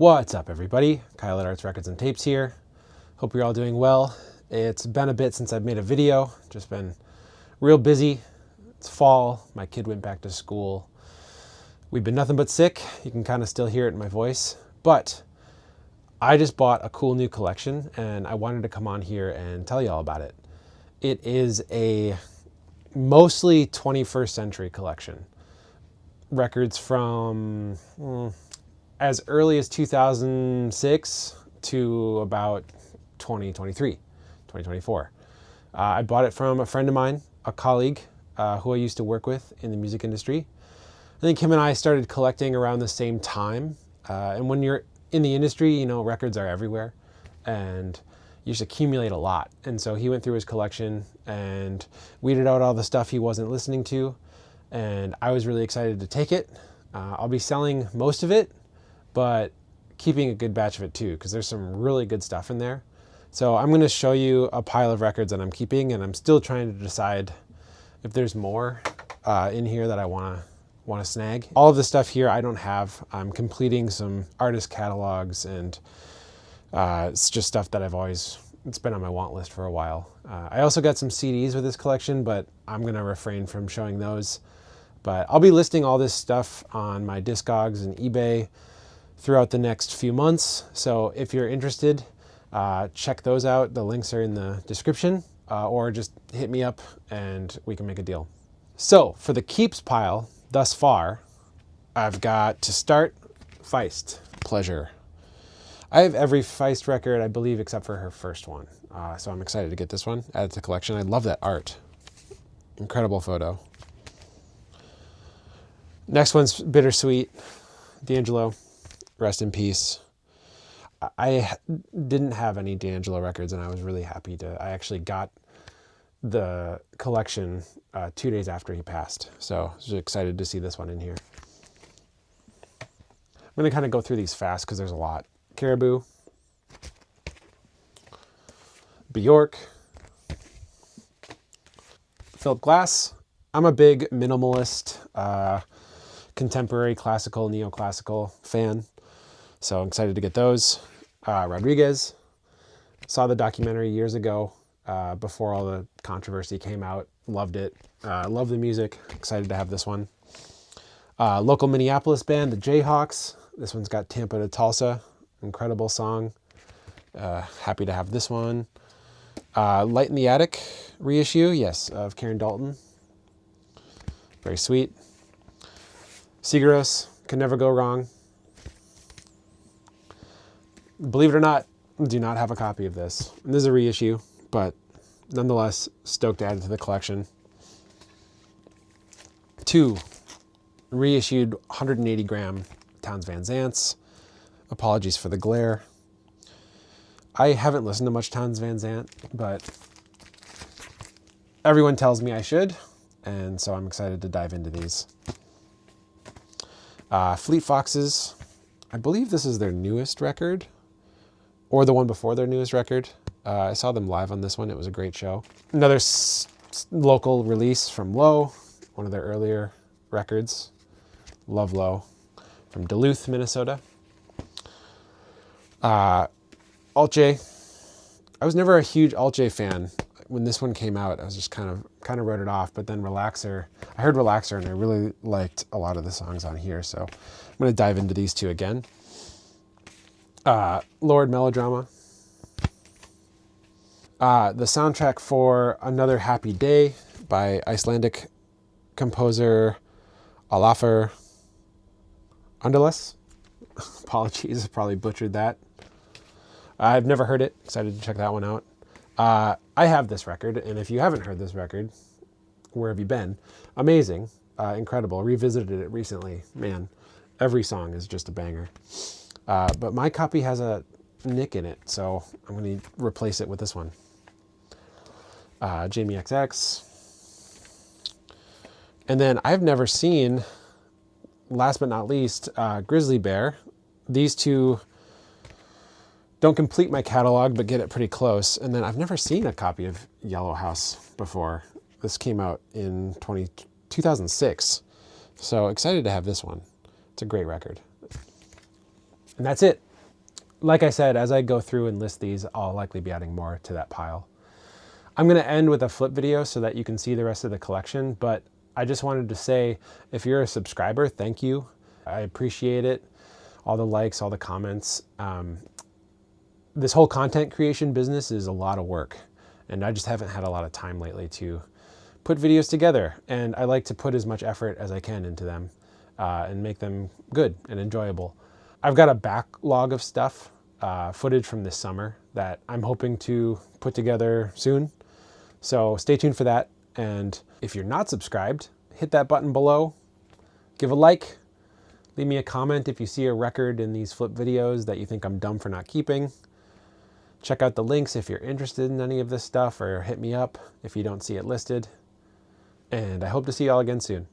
What's up, everybody? Kyle at Arts Records and Tapes here. Hope you're all doing well. It's been a bit since I've made a video. Just been real busy. It's fall. My kid went back to school. We've been nothing but sick. You can kind of still hear it in my voice. But I just bought a cool new collection and I wanted to come on here and tell you all about it. It is a mostly 21st century collection. Records from as early as 2006 to about 2024. I bought it from a friend of mine, a colleague who I used to work with in the music industry. I think him and I started collecting around the same time. And when you're in the industry, you know, records are everywhere and you just accumulate a lot. And so he went through his collection and weeded out all the stuff he wasn't listening to. And I was really excited to take it. I'll be selling most of it, but keeping a good batch of it too, because there's some really good stuff in there. So I'm going to show you a pile of records that I'm keeping, and I'm still trying to decide if there's more in here that I want to snag. All of the stuff here I don't have. I'm completing some artist catalogs, and it's just stuff that it's been on my want list for a while. I also got some CDs with this collection, but I'm going to refrain from showing those. But I'll be listing all this stuff on my Discogs and eBay throughout the next few months. So if you're interested, check those out. The links are in the description, or just hit me up and we can make a deal. So for the keeps pile thus far, I've got to start Feist, Pleasure. I have every Feist record, I believe, except for her first one. So I'm excited to get this one added to the collection. I love that art. Incredible photo. Next one's Bittersweet, D'Angelo. Rest in peace. I didn't have any D'Angelo records and I was really happy I actually got the collection 2 days after he passed. So I was excited to see this one in here. I'm going to kind of go through these fast because there's a lot. Caribou, Bjork, Philip Glass. I'm a big minimalist, contemporary classical, neoclassical fan. So I'm excited to get those. Rodriguez, saw the documentary years ago before all the controversy came out. Loved it. Love the music. Excited to have this one. Local Minneapolis band, the Jayhawks. This one's got Tampa to Tulsa. Incredible song. Happy to have this one. Light in the Attic reissue, yes, of Karen Dalton. Very sweet. Sigaros, Can Never Go Wrong. Believe it or not, I do not have a copy of this. And this is a reissue, but nonetheless, stoked to add it to the collection. 2 reissued 180 gram Townes Van Zandts. Apologies for the glare. I haven't listened to much Townes Van Zandt, but everyone tells me I should, and so I'm excited to dive into these. Fleet Foxes, I believe this is their newest record, or the one before their newest record. I saw them live on this one. It was a great show. Another local release from Low, one of their earlier records. Love Low, from Duluth, Minnesota. Alt J. I was never a huge Alt J fan. When this one came out, I was just kind of wrote it off. But then Relaxer, I heard Relaxer and I really liked a lot of the songs on here. So I'm going to dive into these two again. Lord Melodrama. The soundtrack for Another Happy Day by Icelandic composer Olafur Undalas. Apologies, probably butchered that. I've never heard it. Excited to check that one out. I have this record, and if you haven't heard this record, where have you been? Amazing. Incredible. Revisited it recently. Man, every song is just a banger. But my copy has a nick in it, so I'm going to replace it with this one. Jamie XX. And then I've never seen, last but not least, Grizzly Bear. These two don't complete my catalog, but get it pretty close. And then I've never seen a copy of Yellow House before. This came out in 2006. So excited to have this one. It's a great record. And that's it. like I said, as I go through and list these, I'll likely be adding more to that pile. I'm going to end with a flip video so that you can see the rest of the collection, but I just wanted to say, if you're a subscriber, thank you. I appreciate it. All the likes, all the comments. This whole content creation business is a lot of work, and I just haven't had a lot of time lately to put videos together, and I like to put as much effort as I can into them and make them good and enjoyable. I've got a backlog of stuff, footage from this summer that I'm hoping to put together soon. So stay tuned for that. And if you're not subscribed, hit that button below, give a like, leave me a comment if you see a record in these flip videos that you think I'm dumb for not keeping. Check out the links if you're interested in any of this stuff, or hit me up if you don't see it listed. And I hope to see you all again soon.